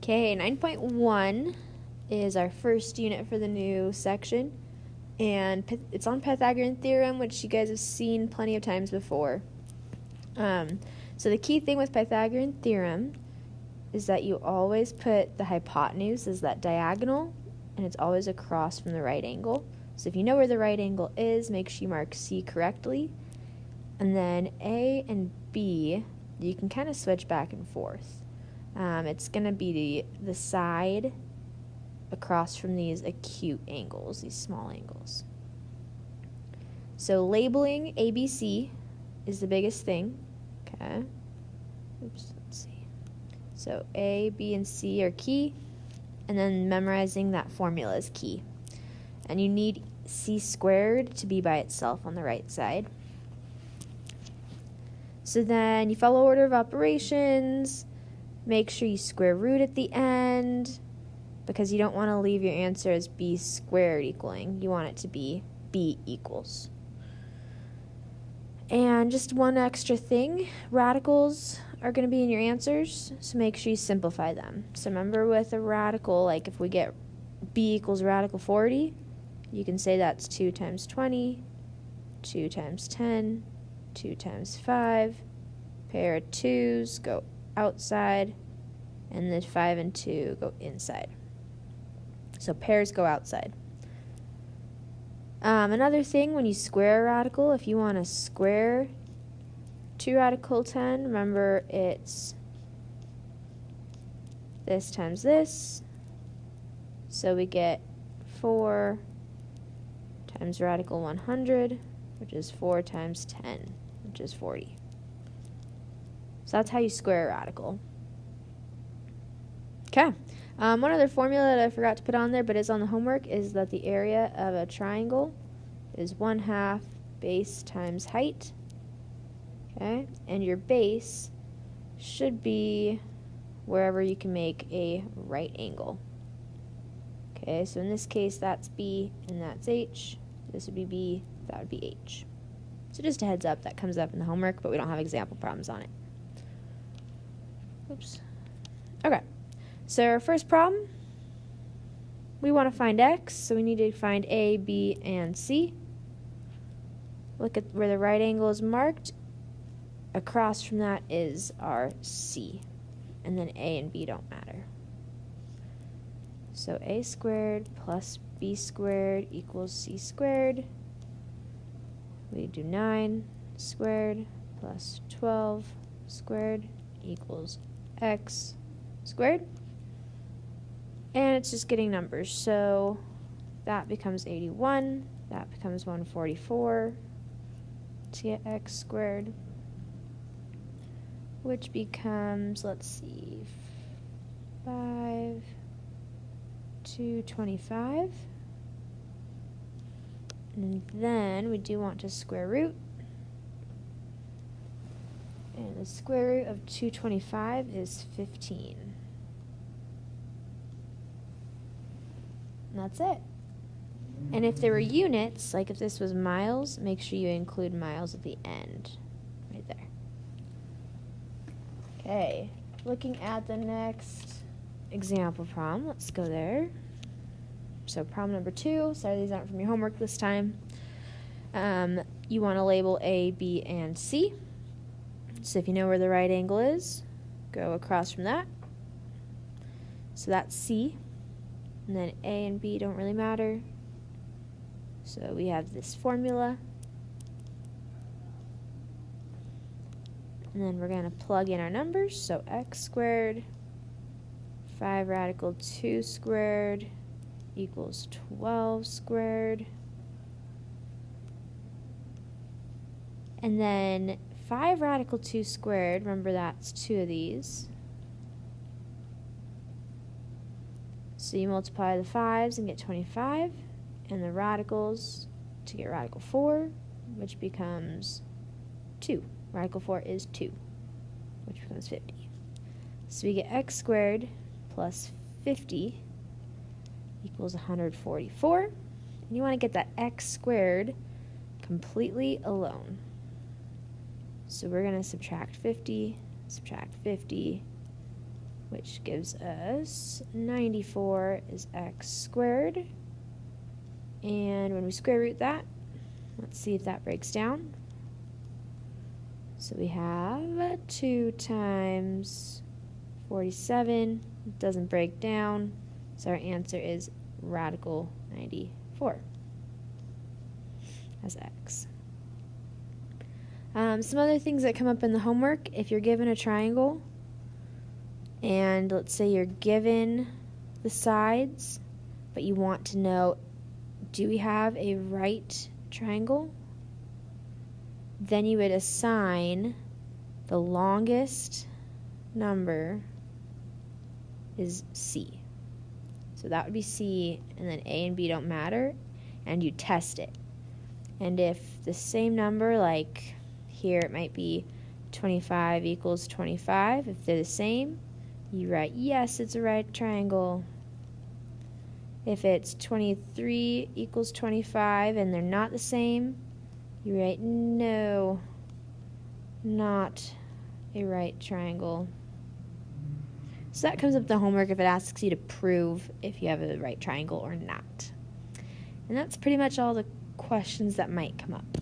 Okay, 9.1 is our first unit for the new section, and it's on Pythagorean Theorem, which you guys have seen plenty of times before. So the key thing with Pythagorean Theorem is that you always put the hypotenuse as that diagonal, and it's always across from the right angle. So if you know where the right angle is, make sure you mark C correctly. And then A and B, you can kind of switch back and forth. It's going to be the side across from these acute angles, these small angles. So labeling ABC is the biggest thing. Okay. Oops, let's see. So A, B, and C are key, and then memorizing that formula is key. And you need C squared to be by itself on the right side. So then you follow order of operations. Make sure you square root at the end, because you don't want to leave your answer as B squared equaling. You want it to be B equals. And just one extra thing, radicals are going to be in your answers, so make sure you simplify them. So remember, with a radical, like if we get B equals radical 40, you can say that's 2 times 20, 2 times 10, 2 times 5, pair of 2's go outside, and then 5 and 2 go inside. So pairs go outside. Another thing, when you square a radical, if you want to square 2 radical 10, remember it's this times this. So we get 4 times radical 100, which is 4 times 10, which is 40. So that's how you square a radical. Okay. One other formula that I forgot to put on there but is on the homework is that the area of a triangle is 1/2 base times height. Okay? And your base should be wherever you can make a right angle. Okay, so in this case that's B and that's H. This would be B, that would be H. So just a heads up, that comes up in the homework, but we don't have example problems on it. Oops. Okay. So our first problem, we want to find x, so we need to find A, B, and C. Look at where the right angle is marked. Across from that is our C, and then A and B don't matter. So A squared plus B squared equals C squared. We do 9 squared plus 12 squared equals x squared. And it's just getting numbers, so that becomes 81, that becomes 144 to get x squared, which becomes, let's see, 5 to 25. And then we do want to square root. And the square root of 225 is 15. And that's it. And if there were units, like if this was miles, make sure you include miles at the end, right there. Okay, looking at the next example problem, let's go there. So problem number 2, sorry these aren't from your homework this time. You want to label A, B, and C. So if you know where the right angle is, go across from that. So that's C. And then A and B don't really matter. So we have this formula. And then we're going to plug in our numbers. So x squared, 5 radical 2 squared equals 12 squared. And then 5 radical 2 squared, remember that's 2 of these. So you multiply the 5's and get 25, and the radicals to get radical 4, which becomes 2. Radical 4 is 2, which becomes 50. So we get x squared plus 50 equals 144. And you want to get that x squared completely alone. So we're going to subtract 50, which gives us 94 is x squared. And when we square root that, let's see if that breaks down. So we have 2 times 47. It doesn't break down, so our answer is radical 94 as x. Some other things that come up in the homework: if you're given a triangle, and let's say you're given the sides, but you want to know, do we have a right triangle? Then you would assign the longest number is C. So that would be C, and then A and B don't matter, and you test it. And if the same number, like here it might be 25 equals 25, if they're the same, you write, yes, it's a right triangle. If it's 23 equals 25 and they're not the same, you write, no, not a right triangle. So that comes up the homework if it asks you to prove if you have a right triangle or not. And that's pretty much all the questions that might come up.